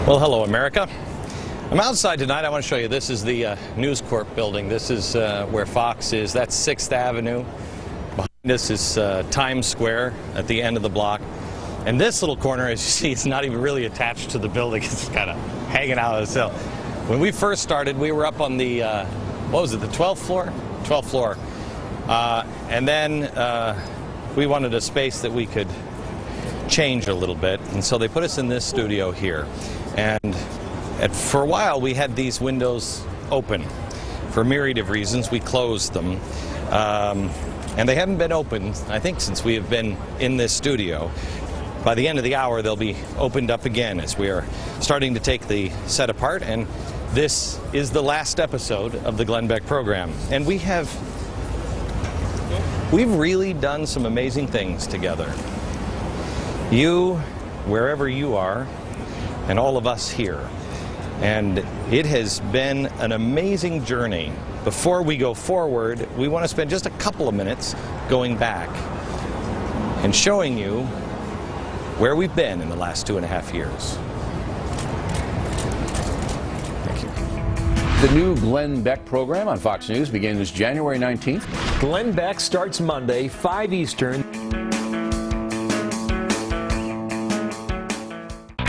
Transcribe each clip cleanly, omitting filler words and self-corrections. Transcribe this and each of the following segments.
Well, hello, America. I'm outside tonight. I want to show you. This is the News Corp building. This is where Fox is. That's 6th Avenue. Behind us is Times Square at the end of the block. And this little corner, as you see, it's not even really attached to the building. It's kind of hanging out of itself. When we first started, we were up on the, what was it, the 12th floor? 12th floor. And then we wanted a space that we could change a little bit. And so they put us in this studio here. And for a while, we had these windows open. For a myriad of reasons, we closed them. And they haven't been opened, I think, since we have been in this studio. By the end of the hour, they'll be opened up again as we are starting to take the set apart. And this is the last episode of the Glenn Beck program. And we've really done some amazing things together. You, wherever you are, and all of us here. And it has been an amazing journey. Before we go forward, we want to spend just a couple of minutes going back and showing you where we've been in the last 2.5 years. Thank you. The new Glenn Beck program on Fox News begins January 19th. Glenn Beck starts Monday, 5 Eastern.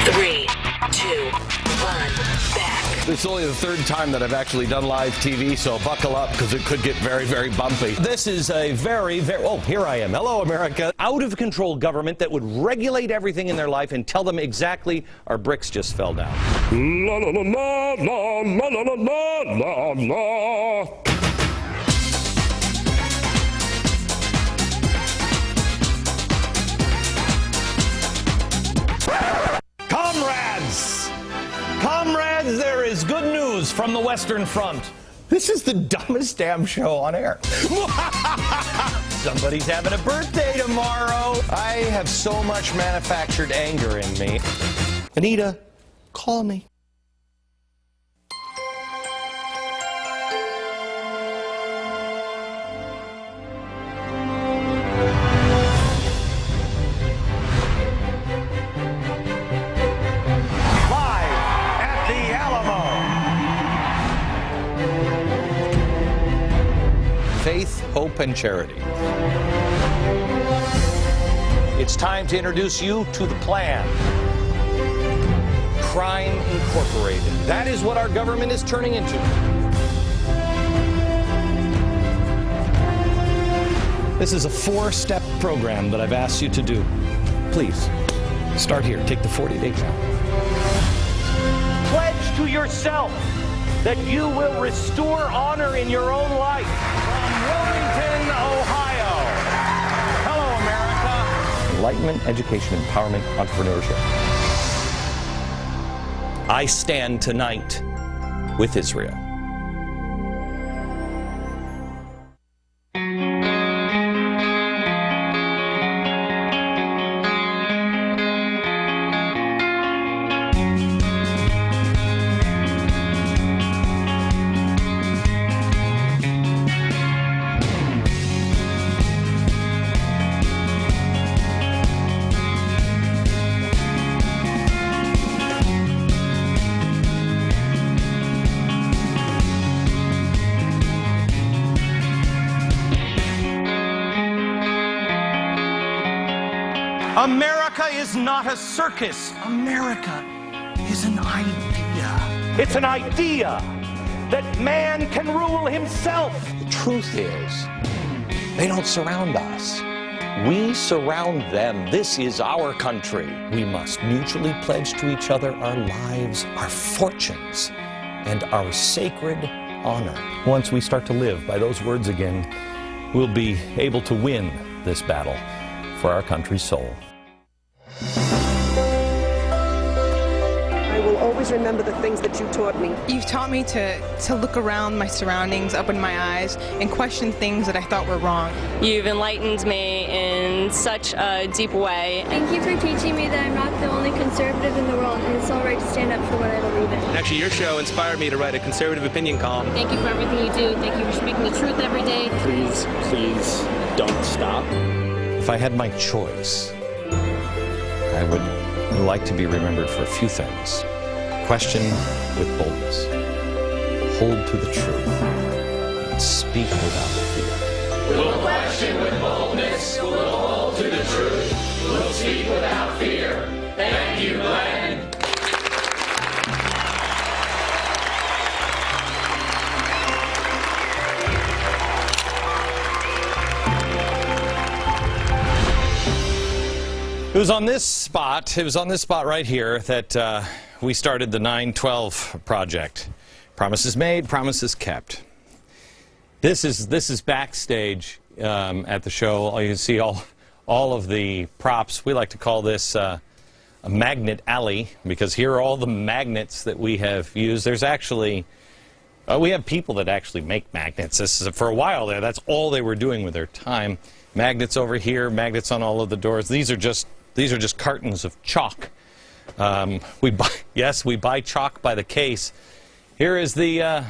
3, 2, 1, Beck. This is only the 3rd time that I've actually done live TV, so buckle up because it could get very, very bumpy. This is a very, oh, here I am. Hello, America. Out of control government that would regulate everything in their life and tell them exactly our bricks just fell down. La la la la la la la la la la. Comrades, there is good news from the Western Front. This is the dumbest damn show on air. Somebody's having a birthday tomorrow. I have so much manufactured anger in me. Anita, call me. Faith, hope, and charity. It's time to introduce you to the plan. Crime Incorporated. That is what our government is turning into. This is a 4-step program that I've asked you to do. Please, start here. Take the 40-day challenge. Pledge to yourself that you will restore honor in your own life. From Wilmington, Ohio. Hello, America. Enlightenment, education, empowerment, entrepreneurship. I stand tonight with Israel. America is not a circus. America is an idea. It's an idea that man can rule himself. The truth is, they don't surround us. We surround them. This is our country. We must mutually pledge to each other our lives, our fortunes, and our sacred honor. Once we start to live by those words again, we'll be able to win this battle for our country's soul. I will always remember the things that you taught me. You've taught me to look around my surroundings, open my eyes, and question things that I thought were wrong. You've enlightened me in such a deep way. Thank you for teaching me that I'm not the only conservative in the world, and it's all right to stand up for what I believe in. Actually, your show inspired me to write a conservative opinion column. Thank you for everything you do. Thank you for speaking the truth every day. Please, please don't stop. If I had my choice, I would like to be remembered for a few things. Question with boldness. Hold to the truth. And speak without fear. We'll question with boldness. We'll hold to the truth. We'll speak without fear. Thank you, Glenn. It was on this spot right here that we started the 9/12 project. Promises made, promises kept. This is backstage at the show. You can see all of the props. We like to call this a magnet alley, because here are all the magnets that we have used. There's actually we have people that actually make magnets. This is, for a while there, that's all they were doing with their time. Magnets over here, magnets on all of the doors. These are just cartons of chalk. We buy chalk by the case. Here's the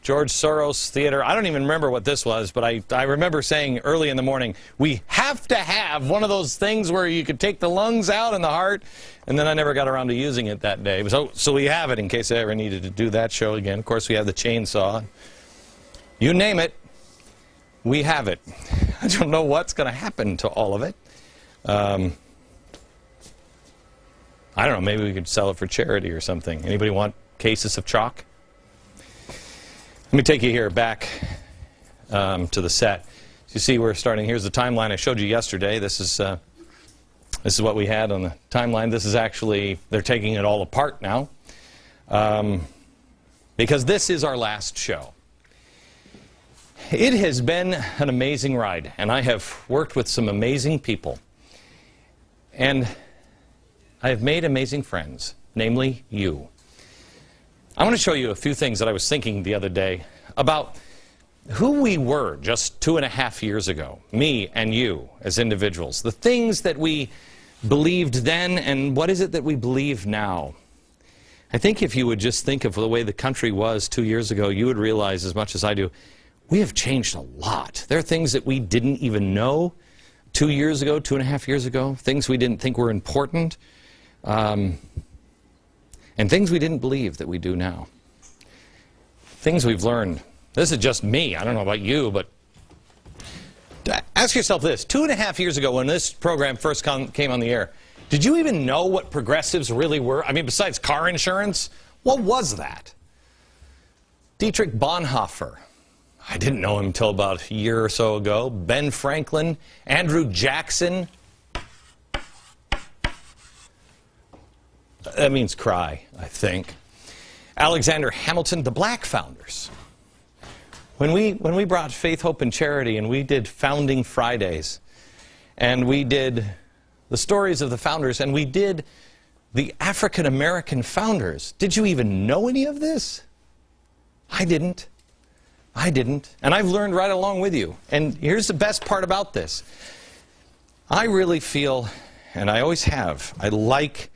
George Soros Theater. I don't even remember what this was, but I remember saying early in the morning, we have to have one of those things where you could take the lungs out and the heart, and then I never got around to using it that day. So we have it in case I ever needed to do that show again. Of course, we have the chainsaw. You name it, we have it. I don't know what's going to happen to all of it. I don't know, maybe we could sell it for charity or something. Anybody want cases of chalk? Let me take you here back to the set. As you see, we're starting. Here's the timeline I showed you yesterday. This is what we had on the timeline. This is actually, they're taking it all apart now, because this is our last show. It has been an amazing ride, and I have worked with some amazing people. And I have made amazing friends, namely you. I want to show you a few things that I was thinking the other day about who we were just 2.5 years ago, me and you as individuals, the things that we believed then, and what is it that we believe now. I think if you would just think of the way the country was 2 years ago, you would realize, as much as I do, we have changed a lot. There are things that we didn't even know 2 years ago, 2.5 years ago, things we didn't think were important, and things we didn't believe that we do now. Things we've learned. This is just me. I don't know about you, but ask yourself this. 2.5 years ago, when this program first came on the air, did you even know what progressives really were? I mean, besides car insurance, what was that? Dietrich Bonhoeffer. I didn't know him until about a year or so ago. Ben Franklin, Andrew Jackson. That means cry, I think. Alexander Hamilton, the black founders. When we brought Faith, Hope, and Charity, and we did Founding Fridays, and we did the stories of the founders, and we did the African American founders, did you even know any of this? I didn't. I didn't. And I've learned right along with you. And here's the best part about this. I really feel, and I always have, I like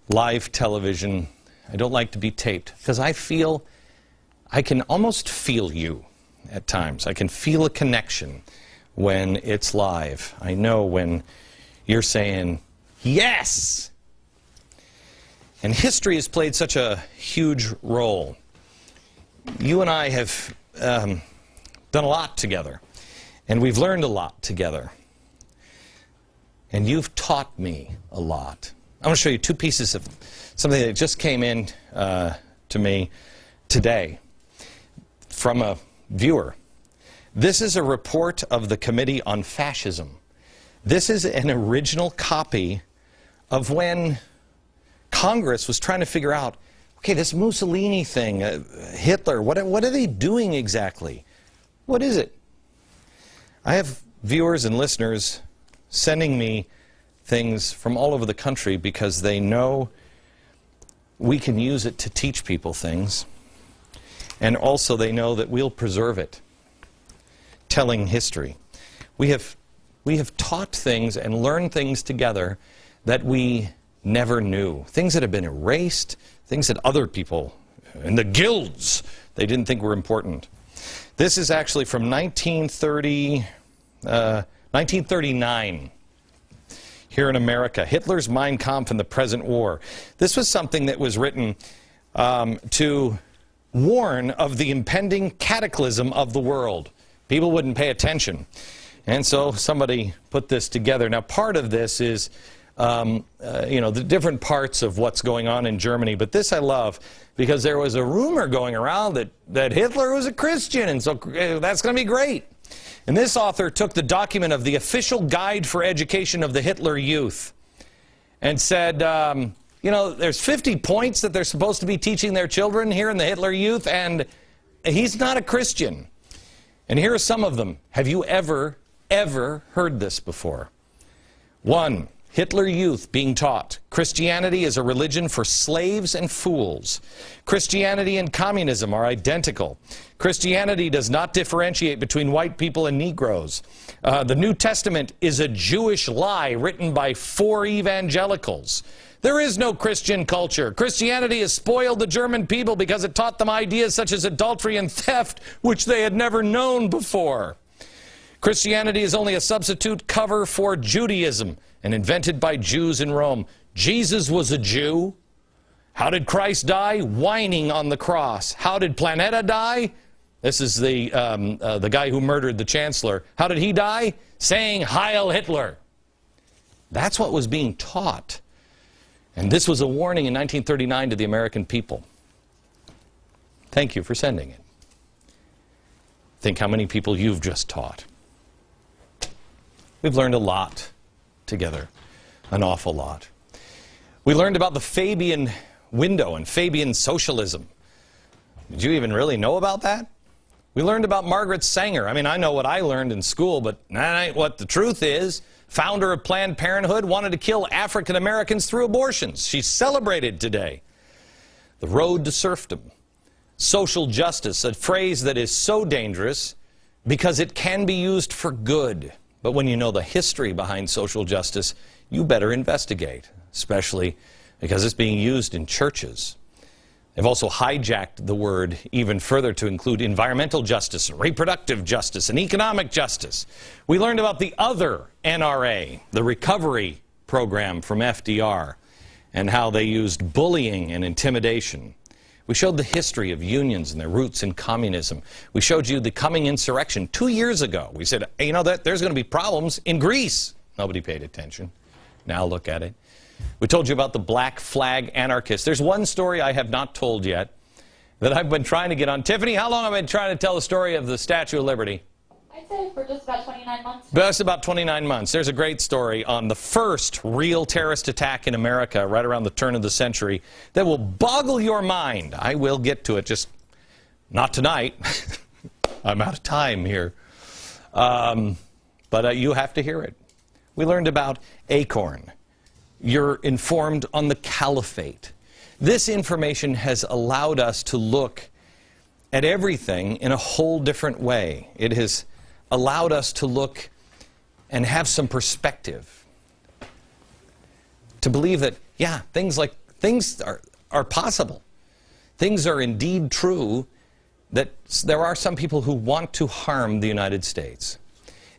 live television. I don't like to be taped, because I feel, I can almost feel you at times. I can feel a connection when it's live. I know when you're saying, yes! And history has played such a huge role. You and I have done a lot together, and we've learned a lot together, and you've taught me a lot. I want to show you two pieces of something that just came in to me today from a viewer. This is a report of the Committee on Fascism. This is an original copy of when Congress was trying to figure out, okay, this Mussolini thing, Hitler, what are they doing exactly? What is it? I have viewers and listeners sending me things from all over the country because they know we can use it to teach people things, and also they know that we'll preserve it, telling history. We have taught things and learned things together that we never knew. Things that have been erased, things that other people in the guilds, they didn't think were important. This is actually from 1939. here in America. Hitler's Mein Kampf and the Present War. This was something that was written to warn of the impending cataclysm of the world. People wouldn't pay attention. And so somebody put this together. Now, part of this is, the different parts of what's going on in Germany. But this I love, because there was a rumor going around that Hitler was a Christian, and so that's going to be great. And this author took the document of the Official Guide for Education of the Hitler Youth and said, there's 50 points that they're supposed to be teaching their children here in the Hitler Youth, and he's not a Christian. And here are some of them. Have you ever heard this before? 1. Hitler Youth being taught Christianity is a religion for slaves and fools. Christianity and communism are identical. Christianity does not differentiate between white people and Negroes. The New Testament is a Jewish lie written by 4 evangelicals. There is no Christian culture. Christianity has spoiled the German people because it taught them ideas such as adultery and theft, which they had never known before. Christianity is only a substitute cover for Judaism and invented by Jews in Rome. Jesus was a Jew. How did Christ die? Whining on the cross. How did Planeta die? This is the guy who murdered the chancellor. How did he die? Saying Heil Hitler. That's what was being taught. And this was a warning in 1939 to the American people. Thank you for sending it. Think how many people you've just taught. We've learned a lot together, an awful lot. We learned about the Fabian window and Fabian socialism. Did you even really know about that? We learned about Margaret Sanger. I mean, I know what I learned in school, but that ain't what the truth is. Founder of Planned Parenthood wanted to kill African Americans through abortions. She's celebrated today. The road to serfdom. Social justice, a phrase that is so dangerous because it can be used for good. But when you know the history behind social justice, you better investigate, especially because it's being used in churches. They've also hijacked the word even further to include environmental justice, reproductive justice, and economic justice. We learned about the other NRA, the recovery program from FDR, and how they used bullying and intimidation. We showed the history of unions and their roots in communism. We showed you the coming insurrection 2 years ago. We said, hey, you know, that there's going to be problems in Greece. Nobody paid attention. Now look at it. We told you about the Black Flag anarchists. There's one story I have not told yet that I've been trying to get on. Tiffany, how long have I been trying to tell the story of the Statue of Liberty? I'd say for just about 29 months. Just about 29 months. There's a great story on the first real terrorist attack in America right around the turn of the century that will boggle your mind. I will get to it, just not tonight. I'm out of time here. But you have to hear it. We learned about Acorn. You're informed on the caliphate. This information has allowed us to look at everything in a whole different way. It has allowed us to look and have some perspective. To believe that, yeah, things are possible. Things are indeed true, that there are some people who want to harm the United States.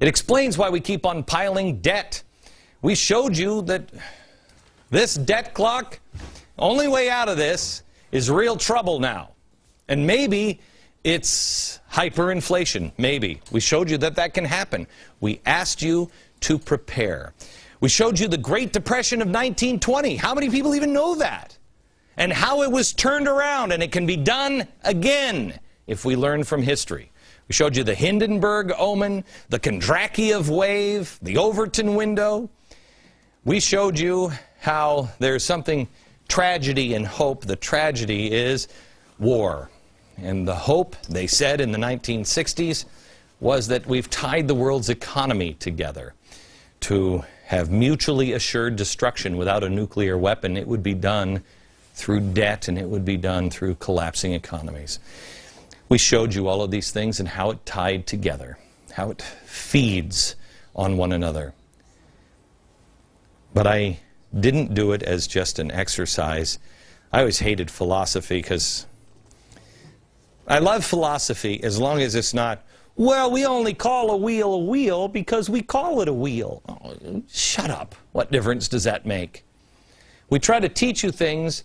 It explains why we keep on piling debt. We showed you that this debt clock, only way out of this is real trouble now. And maybe it's hyperinflation, maybe. We showed you that that can happen. We asked you to prepare. We showed you the Great Depression of 1920. How many people even know that? And how it was turned around, and it can be done again if we learn from history. We showed you the Hindenburg omen, the Kondratyov wave, the Overton window. We showed you how there's something tragedy and hope. The tragedy is war. And the hope, they said in the 1960s, was that we've tied the world's economy together to have mutually assured destruction without a nuclear weapon. It would be done through debt, and it would be done through collapsing economies. We showed you all of these things and how it tied together, how it feeds on one another. But I didn't do it as just an exercise. I always hated philosophy because I love philosophy as long as it's not Well, we only call a wheel because we call it a wheel. Oh, shut up. What difference does that make? We try to teach you things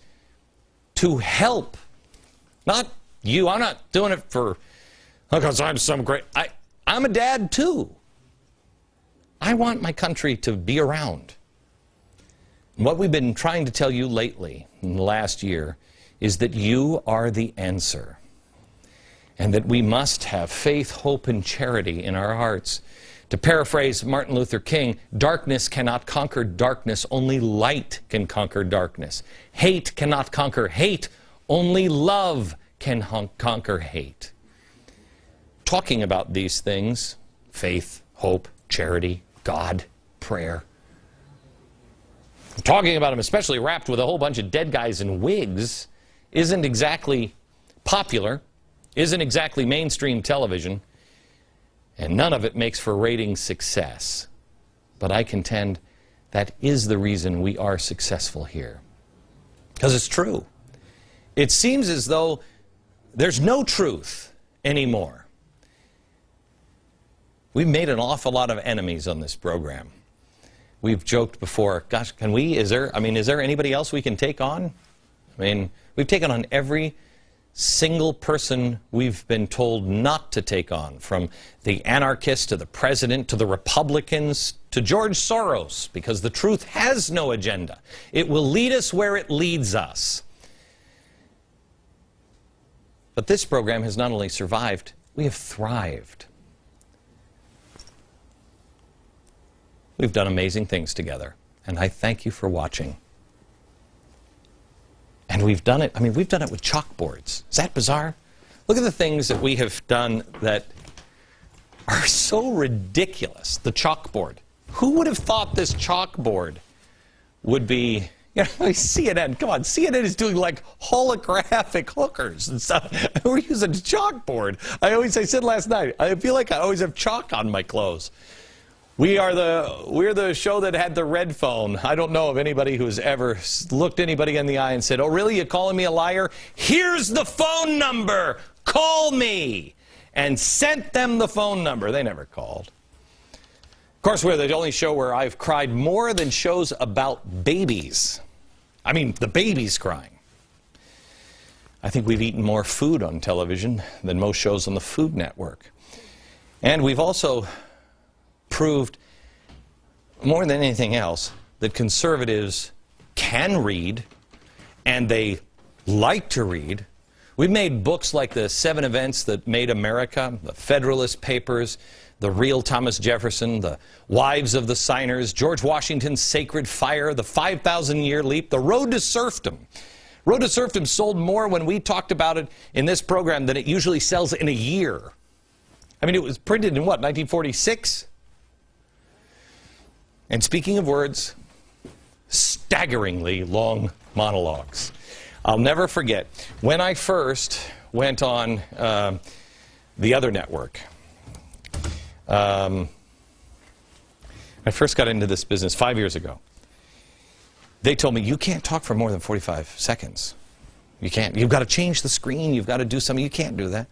to help. Not you. I'm not doing it because I'm some great... I'm a dad, too. I want my country to be around. And what we've been trying to tell you lately, in the last year, is that you are the answer. And that we must have faith, hope, and charity in our hearts. To paraphrase Martin Luther King, darkness cannot conquer darkness, only light can conquer darkness. Hate cannot conquer hate, only love can conquer hate. Talking about these things, faith, hope, charity, God, prayer. Talking about them, especially wrapped with a whole bunch of dead guys in wigs, isn't exactly popular, isn't exactly mainstream television, and none of it makes for ratings success. But I contend that is the reason we are successful here. Because it's true. It seems as though there's no truth anymore. We've made an awful lot of enemies on this program. We've joked before, gosh, is there anybody else we can take on? I mean, we've taken on every single person we've been told not to take on, from the anarchists to the president to the Republicans to George Soros, because the truth has no agenda. It will lead us where it leads us. But this program has not only survived, we have thrived. We've done amazing things together, and I thank you for watching. And we've done it, we've done it with chalkboards. Is that bizarre? Look at the things that we have done that are so ridiculous. The chalkboard. Who would have thought this chalkboard would be, CNN, come on, CNN is doing like holographic hookers and stuff. We're using a chalkboard. I said last night, I feel like I always have chalk on my clothes. We're the show that had the red phone. I don't know of anybody who's ever looked anybody in the eye and said, "Oh, really? You're calling me a liar? Here's the phone number. Call me." And sent them the phone number. They never called. Of course, we're the only show where I've cried more than shows about babies. The baby's crying. I think we've eaten more food on television than most shows on the Food Network. And we've also proved, more than anything else, that conservatives can read, and they like to read. We've made books like The 7 Events That Made America, The Federalist Papers, The Real Thomas Jefferson, The Wives of the Signers, George Washington's Sacred Fire, The 5,000-Year Leap, The Road to Serfdom. Road to Serfdom sold more when we talked about it in this program than it usually sells in a year. It was printed in what, 1946? And speaking of words, staggeringly long monologues. I'll never forget, when I first went on the other network, I first got into this business 5 years ago. They told me, you can't talk for more than 45 seconds. You can't. You've got to change the screen. You've got to do something. You can't do that.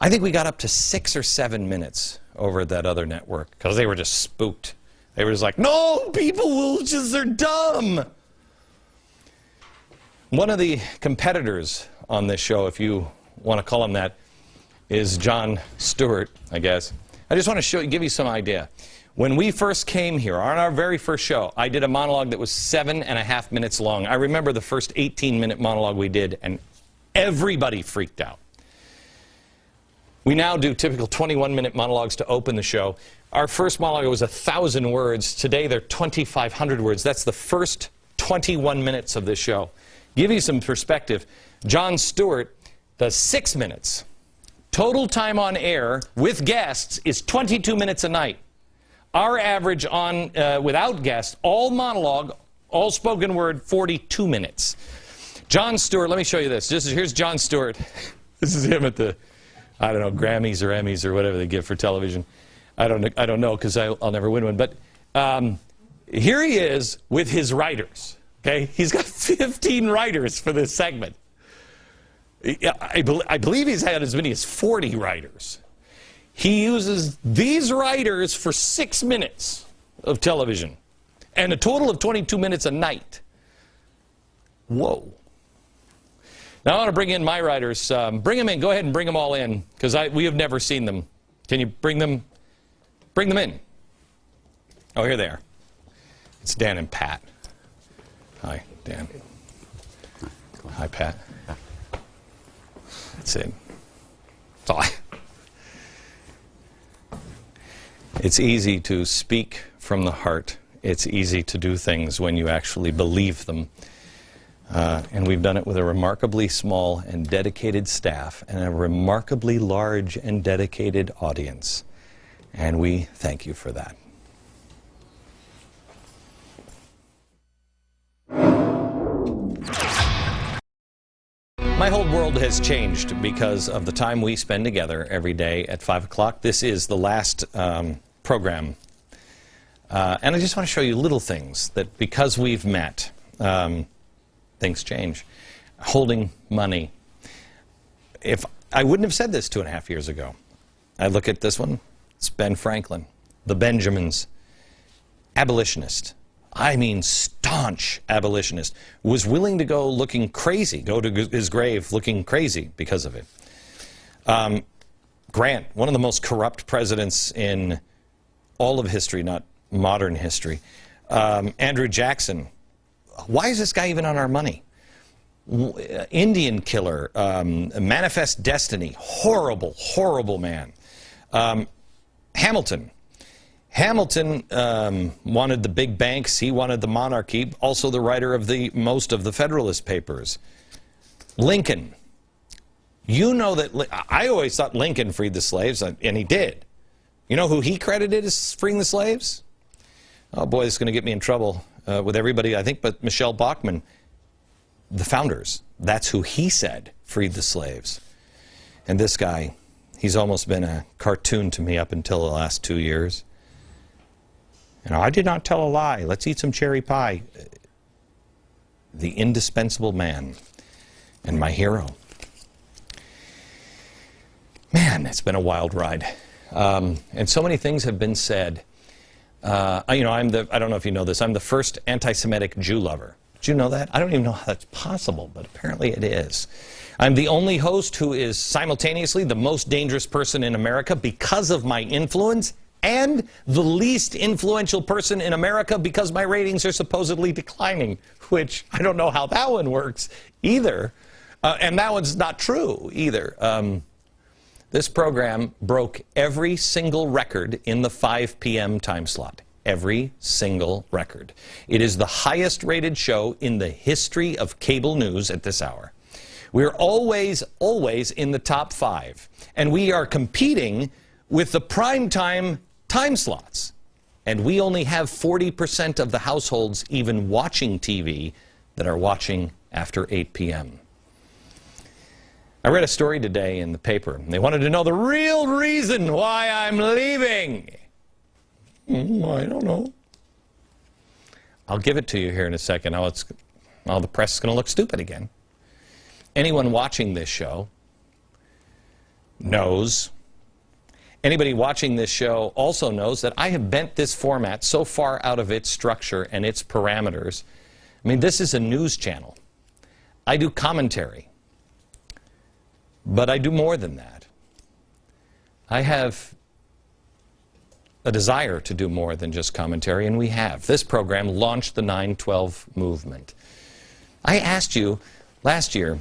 I think we got up to 6 or 7 minutes over at that other network because they were just spooked. They were just like, no, they're dumb. One of the competitors on this show, if you want to call him that, is Jon Stewart, I guess. I just want to give you some idea. When we first came here, on our very first show, I did a monologue that was 7.5 minutes long. I remember the first 18-minute monologue we did, and everybody freaked out. We now do typical 21-minute monologues to open the show. Our first monologue was 1,000 words. Today, they're 2,500 words. That's the first 21 minutes of this show. Give you some perspective. Jon Stewart does 6 minutes. Total time on air with guests is 22 minutes a night. Our average on without guests, all monologue, all spoken word, 42 minutes. Jon Stewart, let me show you this. Here's Jon Stewart. This is him at the, I don't know, Grammys or Emmys or whatever they give for television. I don't know because I'll never win one. But here he is with his writers. Okay, he's got 15 writers for this segment. I believe he's had as many as 40 writers. He uses these writers for 6 minutes of television and a total of 22 minutes a night. Whoa. Now I want to bring in my writers. Bring them in. Go ahead and bring them all in, because we have never seen them. Can you bring them in? Oh, here they are. It's Dan and Pat. Hi, Dan. Hi, Pat. That's it. It's easy to speak from the heart. It's easy to do things when you actually believe them. And we've done it with a remarkably small and dedicated staff and a remarkably large and dedicated audience. And we thank you for that. My whole world has changed because of the time we spend together every day at 5 o'clock. This is the last program. And I just want to show you little things that, because we've met, things change. Holding money. If I wouldn't have said this 2.5 years ago. I look at this one. It's Ben Franklin, the Benjamins, abolitionist. I mean, staunch abolitionist. Was willing to go looking crazy, go to his grave looking crazy because of it. Grant, one of the most corrupt presidents in all of history, not modern history. Andrew Jackson. Why is this guy even on our money? Indian killer, Manifest Destiny, horrible, horrible man. Hamilton. Hamilton wanted the big banks, he wanted the monarchy, also the writer of most of the Federalist Papers. Lincoln. You know that, I always thought Lincoln freed the slaves, and he did. You know who he credited as freeing the slaves? Oh boy, this is going to get me in trouble with everybody, I think, but Michelle Bachmann. The founders. That's who he said freed the slaves. And this guy, he's almost been a cartoon to me up until the last 2 years. You know, I did not tell a lie. Let's eat some cherry pie. The indispensable man and my hero. Man, it's been a wild ride. And so many things have been said. You know, I don't know if you know this, I'm the first anti-Semitic Jew lover. Did you know that? I don't even know how that's possible, but apparently it is. I'm the only host who is simultaneously the most dangerous person in America because of my influence, and the least influential person in America because my ratings are supposedly declining, which I don't know how that one works either. And that one's not true either. This program broke every single record in the 5 p.m. time slot. Every single record. It is the highest rated show in the history of cable news at this hour. We're always, always in the top 5. And we are competing with the primetime time slots. And we only have 40% of the households even watching TV that are watching after 8 p.m. I read a story today in the paper. They wanted to know the real reason why I'm leaving. I don't know. I'll give it to you here in a second. Now the press is going to look stupid again. Anyone watching this show knows. Anybody watching this show also knows that I have bent this format so far out of its structure and its parameters. I mean, this is a news channel. I do commentary. But I do more than that. I have a desire to do more than just commentary, and we have. This program launched the 9/12 movement. I asked you last year,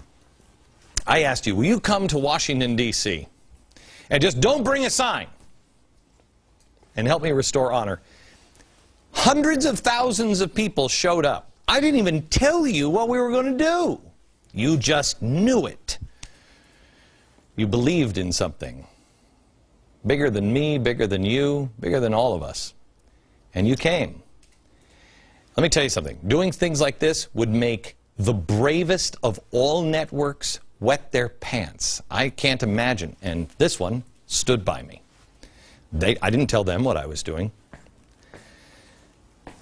will you come to Washington, D.C. and just don't bring a sign and help me restore honor? Hundreds of thousands of people showed up. I didn't even tell you what we were going to do. You just knew it. You believed in something. Bigger than me, bigger than you, bigger than all of us. And you came. Let me tell you something. Doing things like this would make the bravest of all networks wet their pants. I can't imagine. And this one stood by me. I didn't tell them what I was doing.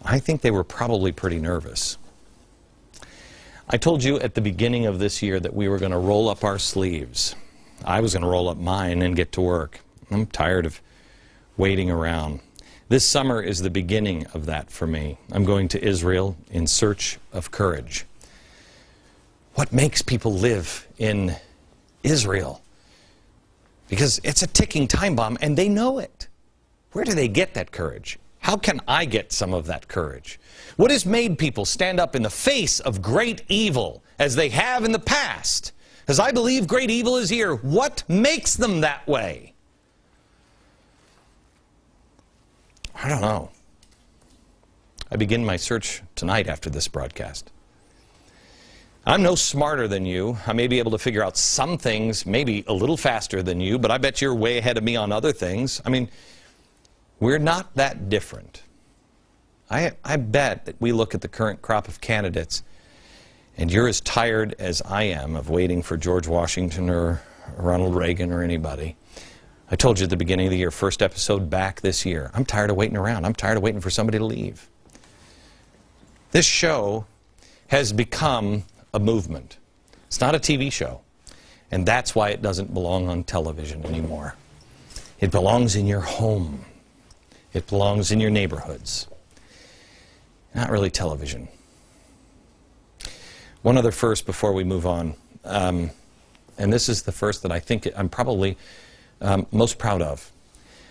I think they were probably pretty nervous. I told you at the beginning of this year that we were going to roll up our sleeves. I was going to roll up mine and get to work. I'm tired of waiting around. This summer is the beginning of that for me. I'm going to Israel in search of courage. What makes people live in Israel? Because it's a ticking time bomb, and they know it. Where do they get that courage? How can I get some of that courage? What has made people stand up in the face of great evil as they have in the past? Because I believe great evil is here. What makes them that way? I don't know. I begin my search tonight after this broadcast. I'm no smarter than you. I may be able to figure out some things maybe a little faster than you, but I bet you're way ahead of me on other things. I mean, we're not that different. I bet that we look at the current crop of candidates, and you're as tired as I am of waiting for George Washington or Ronald Reagan or anybody. I told you at the beginning of the year, first episode back this year, I'm tired of waiting around. I'm tired of waiting for somebody to leave. This show has become a movement. It's not a TV show, and that's why it doesn't belong on television anymore. It belongs in your home. It belongs in your neighborhoods. Not really television. One other first before we move on, and this is the first that I think I'm probably most proud of.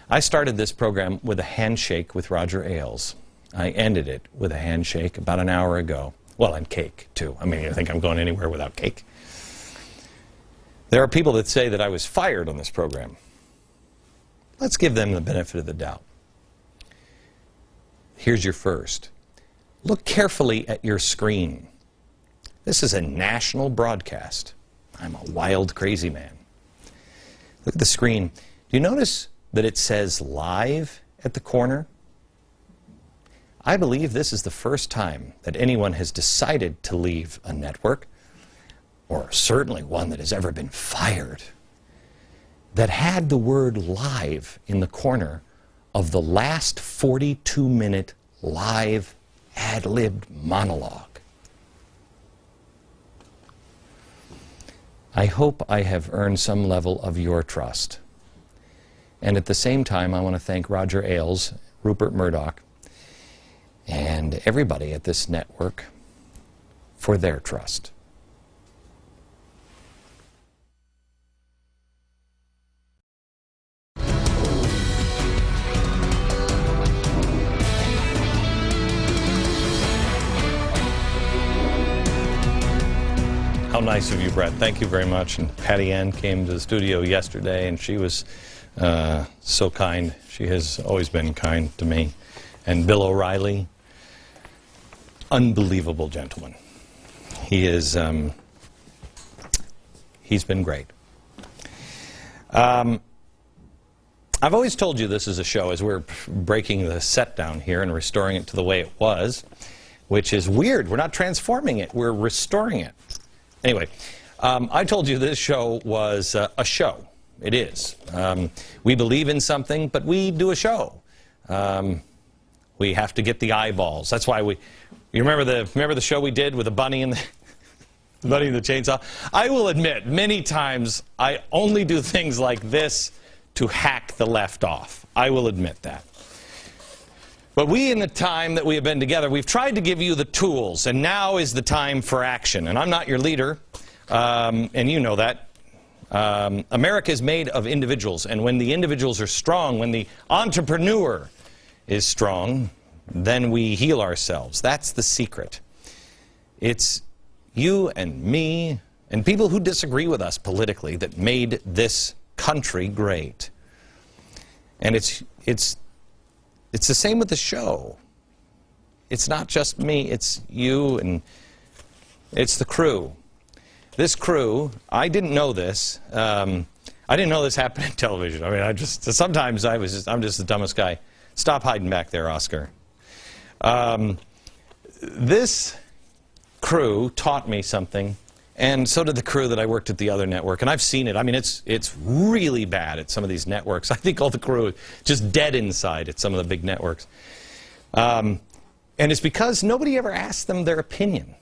I started this program with a handshake with Roger Ailes. I ended it with a handshake about an hour ago. Well, and cake, too. I mean, you think I'm going anywhere without cake? There are people that say that I was fired on this program. Let's give them the benefit of the doubt. Here's your first. Look carefully at your screen. This is a national broadcast. I'm a wild, crazy man. Look at the screen. Do you notice that it says live at the corner? I believe this is the first time that anyone has decided to leave a network, or certainly one that has ever been fired, that had the word live in the corner of the last 42-minute live ad-libbed monologue. I hope I have earned some level of your trust. And at the same time, I want to thank Roger Ailes, Rupert Murdoch, and everybody at this network for their trust. How nice of you, Brett. Thank you very much. And Patty Ann came to the studio yesterday, and she was so kind. She has always been kind to me. And Bill O'Reilly, unbelievable gentleman. He is, he's been great. I've always told you this is a show, as we're breaking the set down here and restoring it to the way it was, which is weird. We're not transforming it, we're restoring it. Anyway, I told you this show was a show. It is. We believe in something, but we do a show. We have to get the eyeballs. That's why you remember the show we did with the bunny and the bunny and the chainsaw? I will admit, many times I only do things like this to hack the left off. I will admit that. But we, in the time that we have been together, we've tried to give you the tools, and now is the time for action. And I'm not your leader, and you know that. America is made of individuals, and when the individuals are strong, when the entrepreneur is strong, then we heal ourselves. That's the secret. It's you and me and people who disagree with us politically that made this country great. And it's the same with the show. It's not just me, it's you, and it's the crew. This crew, I didn't know this. I didn't know this happened in television. I mean, sometimes I'm just the dumbest guy. Stop hiding back there, Oscar. This crew taught me something, and so did the crew that I worked at the other network. And I've seen it. I mean, it's really bad at some of these networks. I think all the crew is just dead inside at some of the big networks. And it's because nobody ever asked them their opinion.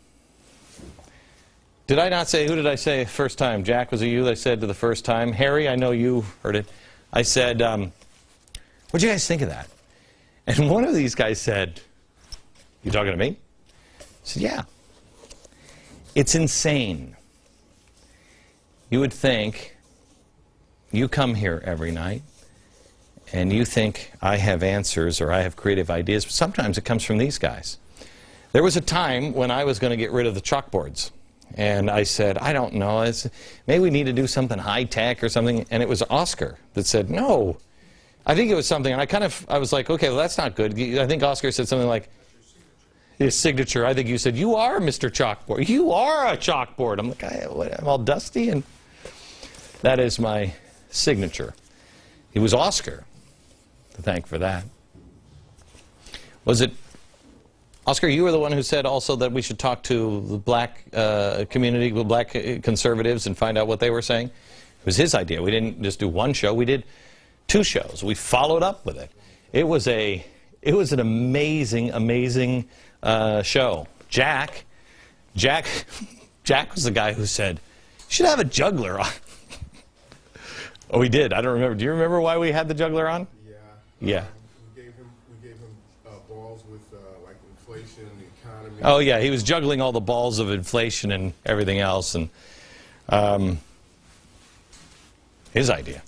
Did I not say, who did I say first time? Jack, was it you that I said to the first time? Harry, I know you heard it. I said, what'd you guys think of that? And one of these guys said, you talking to me? I said, yeah. It's insane. You would think, you come here every night, and you think I have answers or I have creative ideas, but sometimes it comes from these guys. There was a time when I was going to get rid of the chalkboards. And I said, I don't know, maybe we need to do something high-tech or something. And it was Oscar that said, no. I think it was something, and I was like, okay, well, that's not good. I think Oscar said something like, his signature. I think you said, you are Mr. Chalkboard. You are a chalkboard. I'm like, I'm all dusty, and that is my signature. It was Oscar to thank for that. Was it Oscar, you were the one who said also that we should talk to the black community, the black conservatives, and find out what they were saying? It was his idea. We didn't just do one show. We did 2 shows. We followed up with it. It was an amazing, amazing show. Jack was the guy who said, you should have a juggler on. Oh, we did. I don't remember. Do you remember why we had the juggler on? Yeah. Yeah. We gave him balls with like inflation, the economy. Oh yeah, he was juggling all the balls of inflation and everything else, and his idea.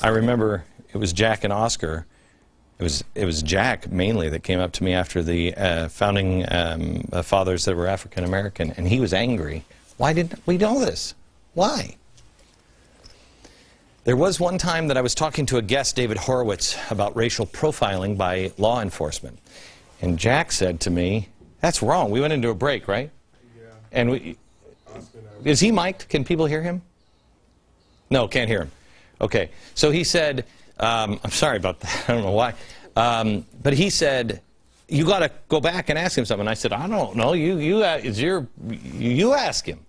I remember it was Jack and Oscar. It was Jack mainly that came up to me after the founding fathers that were African American, and he was angry. Why didn't we know this? Why? There was one time that I was talking to a guest, David Horowitz, about racial profiling by law enforcement. And Jack said to me, that's wrong. We went into a break, right? Yeah. And is he mic'd? Can people hear him? No, can't hear him. Okay. So he said, I'm sorry about that. I don't know why. But he said, you got to go back and ask him something. And I said, I don't know. You ask him.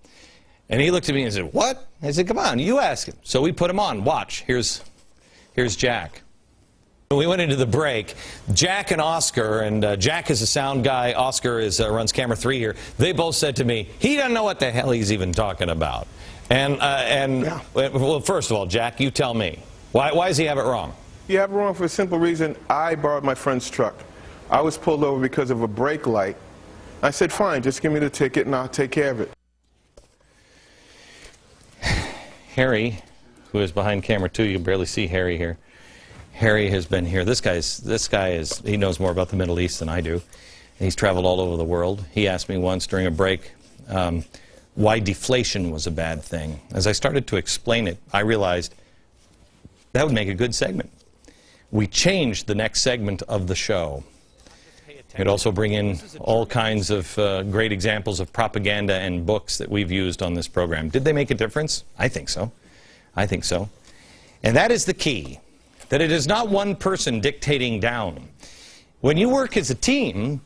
And he looked at me and said, what? I said, come on, you ask him. So we put him on. Watch. Here's Jack. When we went into the break, Jack and Oscar, and Jack is a sound guy, Oscar runs camera 3 here, they both said to me, he doesn't know what the hell he's even talking about. And yeah. Well, first of all, Jack, you tell me. Why does he have it wrong? You have it wrong for a simple reason. I borrowed my friend's truck. I was pulled over because of a brake light. I said, fine, just give me the ticket and I'll take care of it. Harry, who is behind camera 2, you can barely see Harry here. Harry has been here. This guy he knows more about the Middle East than I do. He's traveled all over the world. He asked me once during a break why deflation was a bad thing. As I started to explain it, I realized that would make a good segment. We changed the next segment of the show. We'd also bring in all kinds of great examples of propaganda and books that we've used on this program. Did they make a difference? I think so. I think so. And that is the key, that it is not one person dictating down. When you work as a team,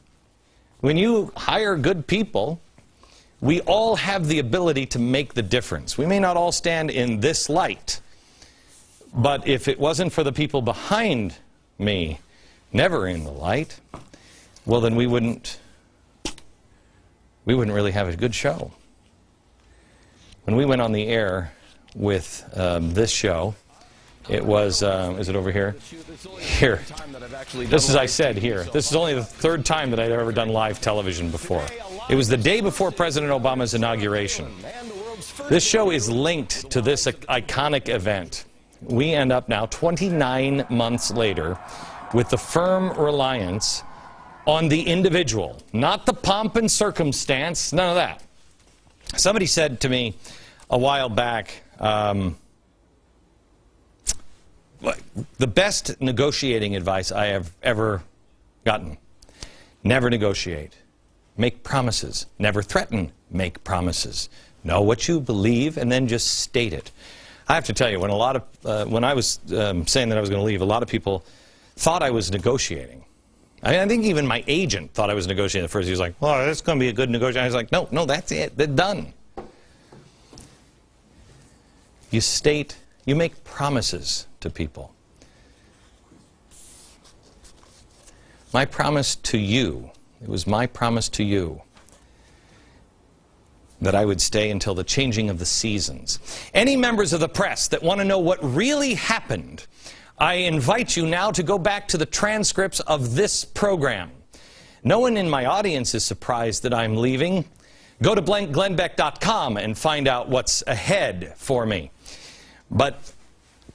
when you hire good people, we all have the ability to make the difference. We may not all stand in this light, but if it wasn't for the people behind me, never in the light, well, then we wouldn't really have a good show. When we went on the air with this show, it was, is it over here? Here. This is, I said, here. This is only the 3rd time that I've ever done live television before. It was the day before President Obama's inauguration. This show is linked to this iconic event. We end up now, 29 months later, with the firm reliance on the individual, not the pomp and circumstance, none of that. Somebody said to me a while back, the best negotiating advice I have ever gotten: never negotiate. Make promises. Never threaten. Make promises. Know what you believe and then just state it. I have to tell you, when I was saying that I was going to leave, a lot of people thought I was negotiating. I think even my agent thought I was negotiating at first. He was like, well, that's going to be a good negotiation. I was like, no, that's it. They're done. You state, you make promises to people. My promise to you, it was my promise to you, that I would stay until the changing of the seasons. Any members of the press that want to know what really happened, I invite you now to go back to the transcripts of this program. No one in my audience is surprised that I'm leaving. Go to glennbeck.com and find out what's ahead for me. But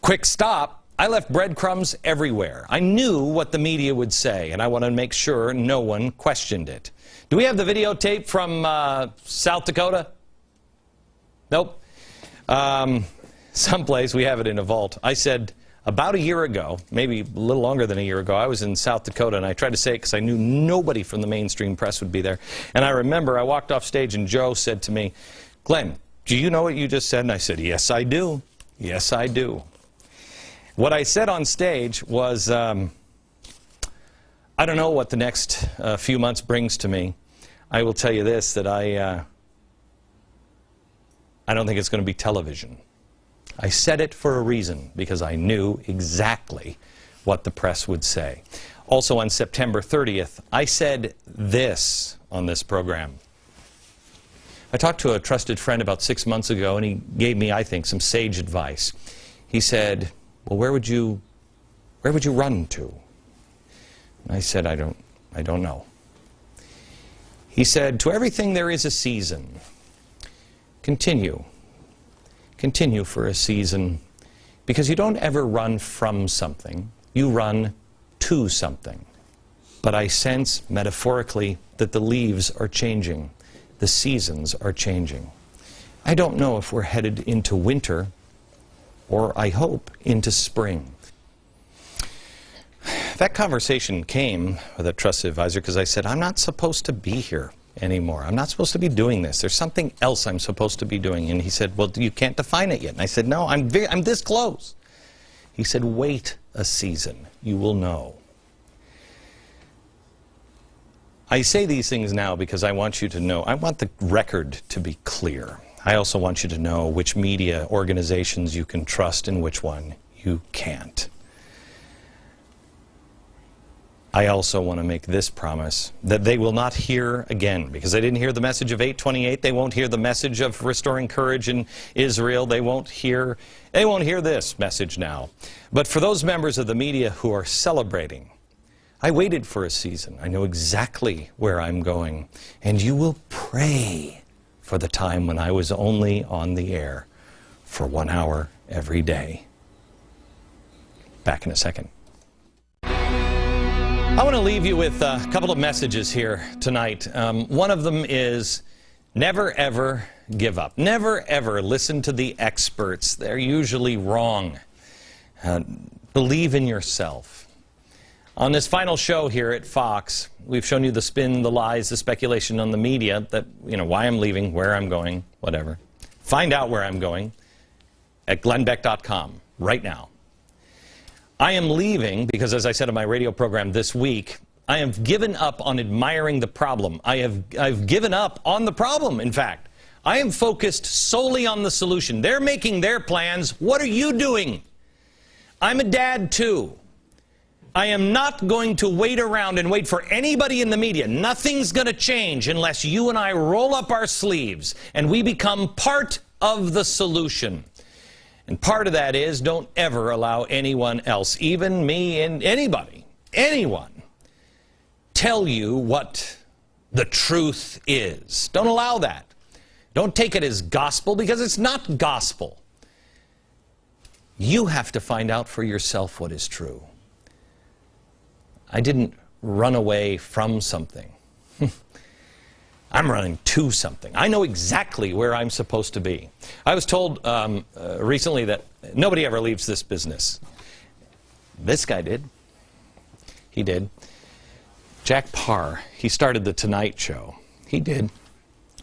quick stop, I left breadcrumbs everywhere. I knew what the media would say, and I want to make sure no one questioned it. Do we have the videotape from South Dakota? Nope. Someplace we have it in a vault. I said about a year ago, maybe a little longer than a year ago, I was in South Dakota, and I tried to say it because I knew nobody from the mainstream press would be there. And I remember I walked off stage, and Joe said to me, "Glenn, do you know what you just said?" And I said, "Yes, I do. Yes, I do." What I said on stage was, I don't know what the next few months brings to me. I will tell you this, that I don't think it's going to be television. I said it for a reason, because I knew exactly what the press would say. Also on September 30th, I said this on this program. I talked to a trusted friend about 6 months ago, and he gave me, I think, some sage advice. He said, "Well, where would you run to?" And I said, I don't know. He said, "To everything there is a season. Continue for a season, because you don't ever run from something, you run to something." But I sense, metaphorically, that the leaves are changing, the seasons are changing. I don't know if we're headed into winter, or I hope into spring. That conversation came with a trusted advisor because I said, I'm not supposed to be here anymore. I'm not supposed to be doing this. There's something else I'm supposed to be doing. And he said, well, you can't define it yet. And I said, no, I'm this close. He said, wait a season. You will know. I say these things now because I want you to know, I want the record to be clear. I also want you to know which media organizations you can trust and which one you can't. I also want to make this promise that they will not hear again, because they didn't hear the message of 828. They won't hear the message of restoring courage in Israel. They won't hear this message now. But for those members of the media who are celebrating, I waited for a season. I know exactly where I'm going. And you will pray for the time when I was only on the air for 1 hour every day. Back in a second. I want to leave you with a couple of messages here tonight. One of them is never ever give up. Never ever listen to the experts. They're usually wrong. Believe in yourself. On this final show here at Fox, we've shown you the spin, the lies, the speculation on the media, that, you know, why I'm leaving, where I'm going, whatever. Find out where I'm going at glennbeck.com right now. I am leaving because, as I said on my radio program this week, I have given up on admiring the problem. I've given up on the problem, in fact. I am focused solely on the solution. They're making their plans. What are you doing? I'm a dad, too. I am not going to wait around and wait for anybody in the media. Nothing's going to change unless you and I roll up our sleeves and we become part of the solution. And part of that is don't ever allow anyone else, even me and anybody, anyone, tell you what the truth is. Don't allow that. Don't take it as gospel, because it's not gospel. You have to find out for yourself what is true. I didn't run away from something. I'm running to something. I know exactly where I'm supposed to be. I was told recently that nobody ever leaves this business. This guy did. He did. Jack Parr, he started The Tonight Show. He did.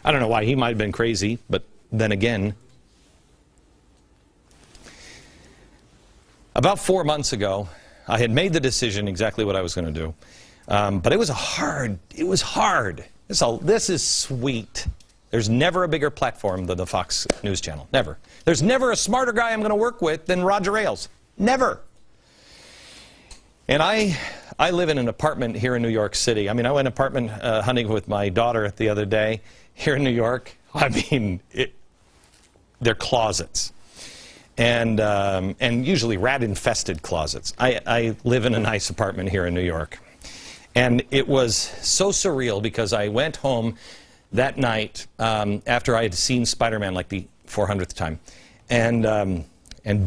I don't know why. He might have been crazy, but then again. About 4 months ago, I had made the decision exactly what I was going to do. But it was hard. This is sweet. There's never a bigger platform than the Fox News Channel. Never. There's never a smarter guy I'm going to work with than Roger Ailes. Never. And I live in an apartment here in New York City. I mean, I went apartment hunting with my daughter the other day here in New York. I mean, they're closets. And usually rat-infested closets. I live in a nice apartment here in New York. And it was so surreal because I went home that night after I had seen Spider-Man like the 400th time. And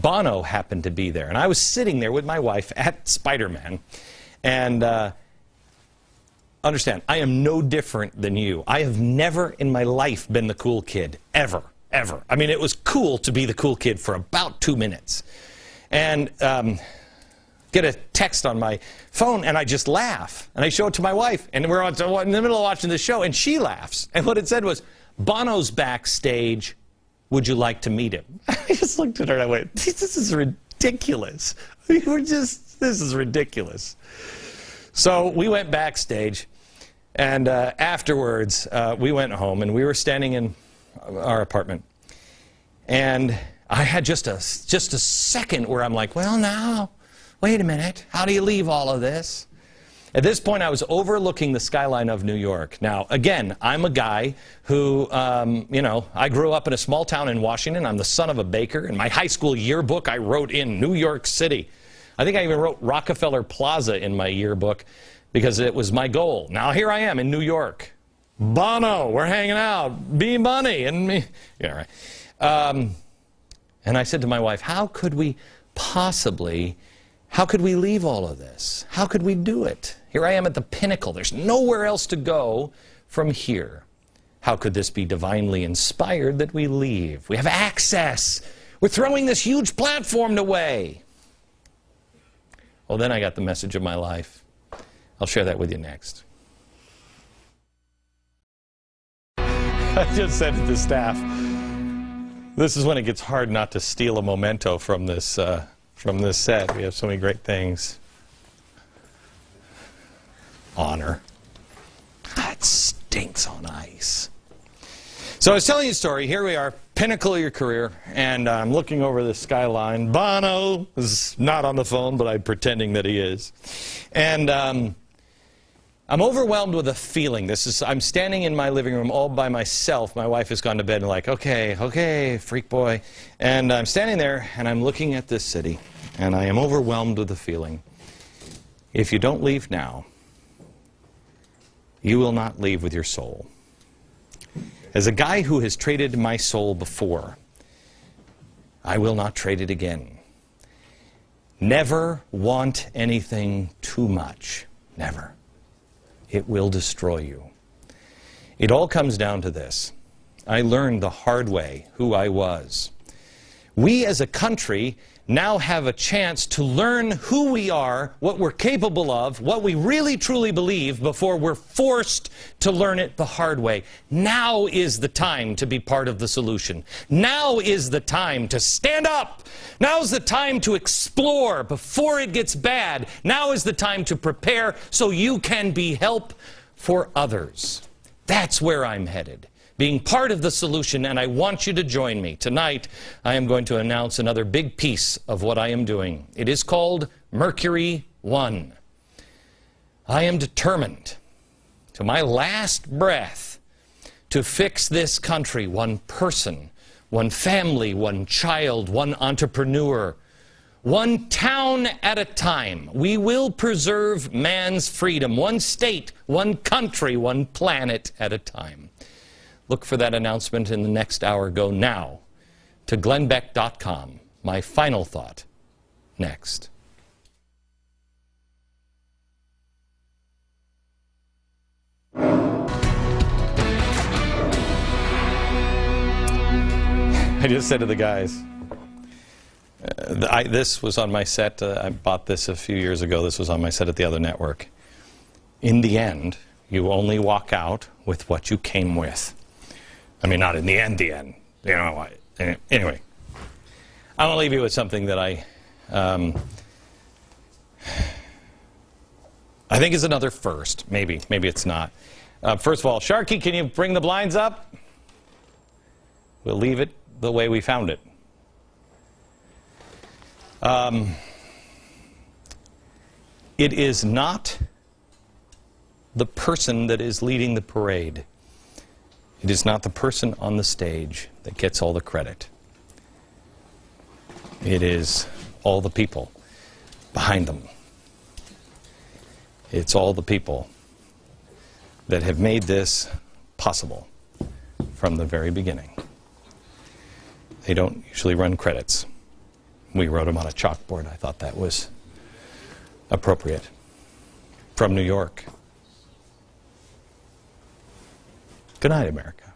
Bono happened to be there. And I was sitting there with my wife at Spider-Man. And understand, I am no different than you. I have never in my life been the cool kid, ever. Ever. I mean, it was cool to be the cool kid for about 2 minutes. And get a text on my phone, and I just laugh. And I show it to my wife, and we're in the middle of watching the show, and she laughs. And what it said was, Bono's backstage, would you like to meet him? I just looked at her, and I went, this is ridiculous. This is ridiculous. So we went backstage, and afterwards, we went home, and we were standing in our apartment, and I had just a second where I'm like, well, now, wait a minute, how do you leave all of this? At this point, I was overlooking the skyline of New York. Now, again, I'm a guy who, you know, I grew up in a small town in Washington. I'm the son of a baker. In my high school yearbook, I wrote in New York City. I think I even wrote Rockefeller Plaza in my yearbook because it was my goal. Now, here I am in New York. Bono, we're hanging out, B-Money, and me. Yeah, right. And I said to my wife, how could we leave all of this? How could we do it? Here I am at the pinnacle. There's nowhere else to go from here. How could this be divinely inspired that we leave? We have access. We're throwing this huge platform away. Well, then I got the message of my life. I'll share that with you next. I just said to the staff, this is when it gets hard not to steal a memento from this set. We have so many great things. Honor. That stinks on ice. So I was telling you a story. Here we are, pinnacle of your career, and I'm looking over the skyline. Bono is not on the phone, but I'm pretending that he is. And I'm overwhelmed with a feeling. I'm standing in my living room all by myself. My wife has gone to bed and like, okay, freak boy. And I'm standing there and I'm looking at this city and I am overwhelmed with the feeling. If you don't leave now, you will not leave with your soul. As a guy who has traded my soul before, I will not trade it again. Never want anything too much. Never. It will destroy you. It all comes down to this. I learned the hard way who I was. We as a country now have a chance to learn who we are, what we're capable of, what we really truly believe before we're forced to learn it the hard way. Now is the time to be part of the solution. Now is the time to stand up. Now is the time to explore before it gets bad. Now is the time to prepare so you can be help for others. That's where I'm headed. Being part of the solution, and I want you to join me. Tonight, I am going to announce another big piece of what I am doing. It is called Mercury One. I am determined, to my last breath, to fix this country, one person, one family, one child, one entrepreneur, one town at a time. We will preserve man's freedom, one state, one country, one planet at a time. Look for that announcement in the next hour. Go now to glennbeck.com. My final thought, next. I just said to the guys, this was on my set. I bought this a few years ago. This was on my set at the other network. In the end, you only walk out with what you came with. I mean, not in the end, you know. Anyway, I want to leave you with something that I think is another first. Maybe it's not. First of all, Sharky, can you bring the blinds up? We'll leave it the way we found it. It is not the person that is leading the parade. It is not the person on the stage that gets all the credit. It is all the people behind them. It's all the people that have made this possible from the very beginning. They don't usually run credits. We wrote them on a chalkboard. I thought that was appropriate. From New York. Good night, America.